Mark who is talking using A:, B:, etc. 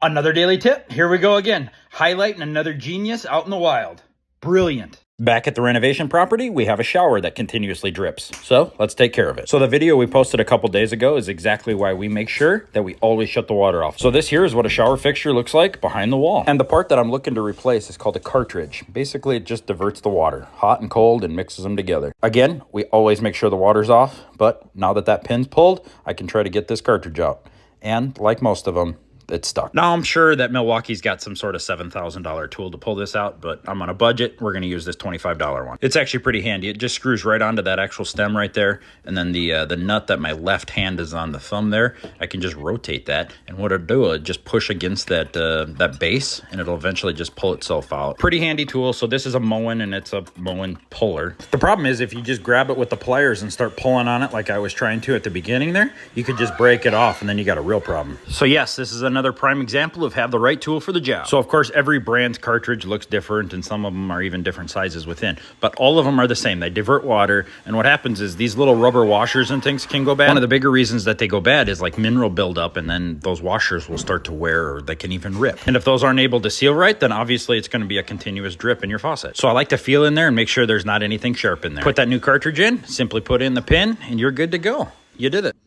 A: Another daily tip. Here we go again. Highlighting another genius out in the wild. Brilliant. Back at the renovation property, we have a shower that continuously drips. So let's take care of it. So the video we posted a couple days ago is exactly why we make sure that we always shut the water off. So this here is what a shower fixture looks like behind the wall. And the part that I'm looking to replace is called a cartridge. Basically, it just diverts the water, hot and cold, and mixes them together. Again, we always make sure the water's off, but now that that pin's pulled, I can try to get this cartridge out. And like most of them, it's stuck. Now, I'm sure that Milwaukee's got some sort of $7,000 tool to pull this out, but I'm on a budget. We're going to use this $25 one. It's actually pretty handy. It just screws right onto that actual stem right there. And then the nut that my left hand is on the thumb there, I can just rotate that. And what it'll do, it'll just push against that, that base, and it'll eventually just pull itself out. Pretty handy tool. So this is a Moen, and it's a Moen puller. The problem is if you just grab it with the pliers and start pulling on it like I was trying to at the beginning there, you could just break it off, and then you got a real problem. So yes, this is another prime example of have the right tool for the job. So of course every brand's cartridge looks different, and some of them are even different sizes within, but all of them are the same. They divert water, and what happens is these little rubber washers and things can go bad. One of the bigger reasons that they go bad is like mineral buildup, and then those washers will start to wear, or they can even rip. And if those aren't able to seal right, then obviously it's going to be a continuous drip in your faucet. So I like to feel in there and make sure there's not anything sharp in there. Put that new cartridge in, simply put in the pin, and you're good to go. You did it.